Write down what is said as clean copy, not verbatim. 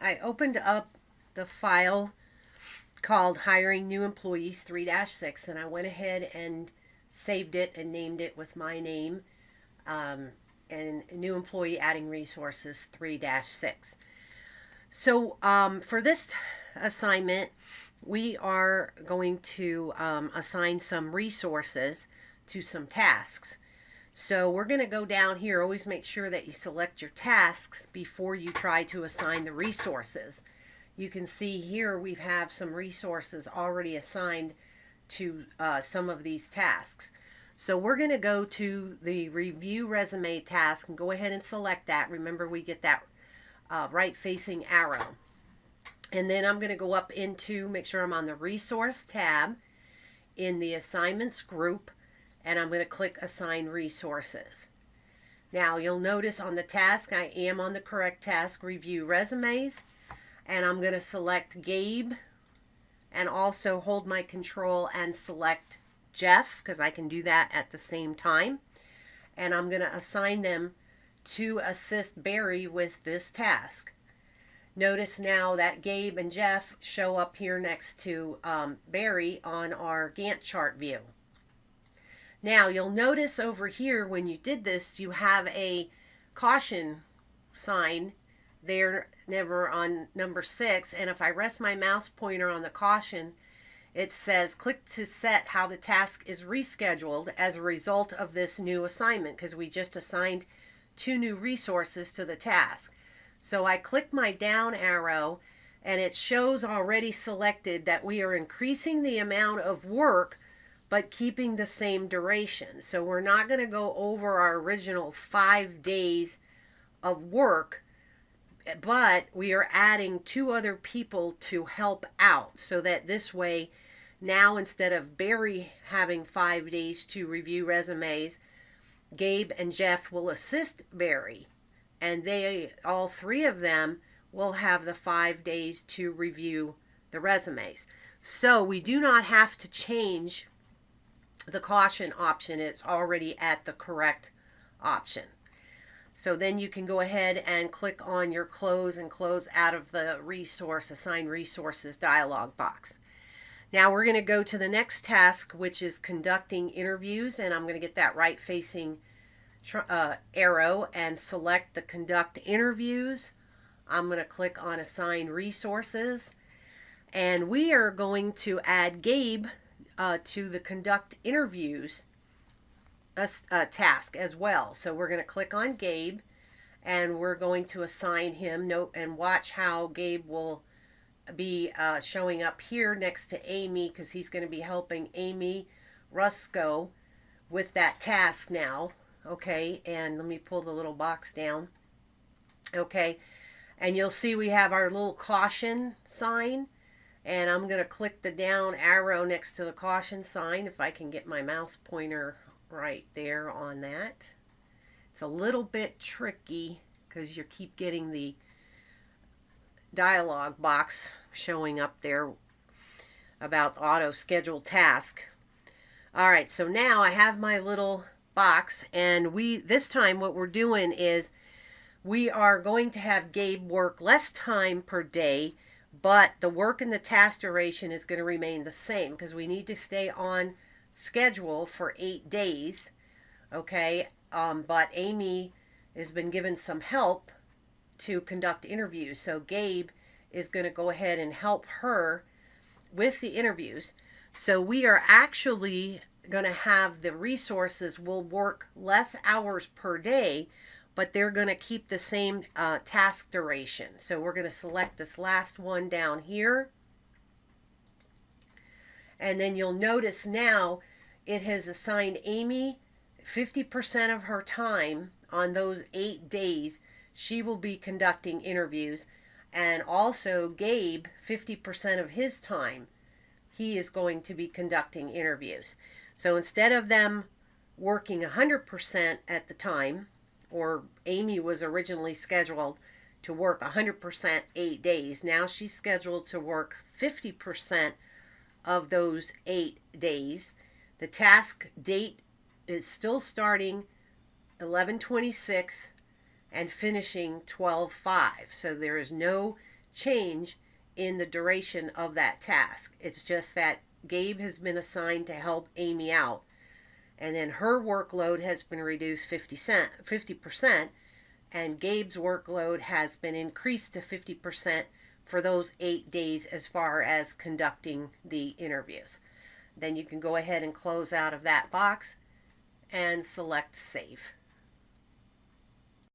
I opened up the file called Hiring New Employees 3-6, and I went ahead and saved it and named it with my name, and New Employee Adding Resources 3-6. So for this assignment, we are going to assign some resources to some tasks. So we're going to go down here. Always make sure that you select your tasks before you try to assign the resources. You can see here we have some resources already assigned to some of these tasks. So we're going to go to the review resume task and go ahead and select that. Remember, we get that right facing arrow. And then I'm going to go up into, make sure I'm on the resource tab in the assignments group, and I'm going to click assign resources. Now you'll notice on the task I am on the correct task, review resumes, and I'm going to select Gabe and also hold my control and select Jeff, because I can do that at the same time. And I'm going to assign them to assist Barry with this task. Notice now that Gabe and Jeff show up here next to Barry on our Gantt chart view. Now you'll notice over here when you did this, you have a caution sign there never on number 6, and if I rest my mouse pointer on the caution, it says click to set how the task is rescheduled as a result of this new assignment, because we just assigned 2 new resources to the task. So I click my down arrow and it shows already selected that we are increasing the amount of work but keeping the same duration. So we're not going to go over our original 5 days of work, but we are adding 2 other people to help out, so that this way now instead of Barry having 5 days to review resumes, Gabe and Jeff will assist Barry, and all 3 of them will have the 5 days to review the resumes. So we do not have to change the caution option. It's already at the correct option. So then you can go ahead and click on your close and close out of the resource, assign resources dialog box. Now we're going to go to the next task, which is conducting interviews, and I'm going to get that right facing arrow and select the conduct interviews. I'm going to click on assign resources, and we are going to add Gabe to the conduct interviews task as well. So we're going to click on Gabe and we're going to assign him. Note and watch how Gabe will be showing up here next to Amy, because he's going to be helping Amy Rusko with that task now. Okay, and let me pull the little box down. Okay, and you'll see we have our little caution sign, and I'm going to click the down arrow next to the caution sign if I can get my mouse pointer right there on that. It's a little bit tricky because you keep getting the dialog box showing up there about auto schedule task. All right, so now I have my little box, and this time what we're doing is we are going to have Gabe work less time per day, but the work and the task duration is going to remain the same because we need to stay on schedule for 8 days. Okay, but Amy has been given some help to conduct interviews, so Gabe is going to go ahead and help her with the interviews. So we are actually going to have the resources will work less hours per day, but they're going to keep the same task duration. So we're going to select this last one down here, and then you'll notice now it has assigned Amy 50% of her time on those 8 days. She will be conducting interviews, and also Gabe 50% of his time he is going to be conducting interviews. So instead of them working 100% at the time, or Amy was originally scheduled to work 100% 8 days, now she's scheduled to work 50% of those 8 days. The task date is still starting 11/26 and finishing 12/5. So there is no change in the duration of that task. It's just that Gabe has been assigned to help Amy out, and then her workload has been reduced 50%, and Gabe's workload has been increased to 50% for those 8 days as far as conducting the interviews. Then you can go ahead and close out of that box and select Save.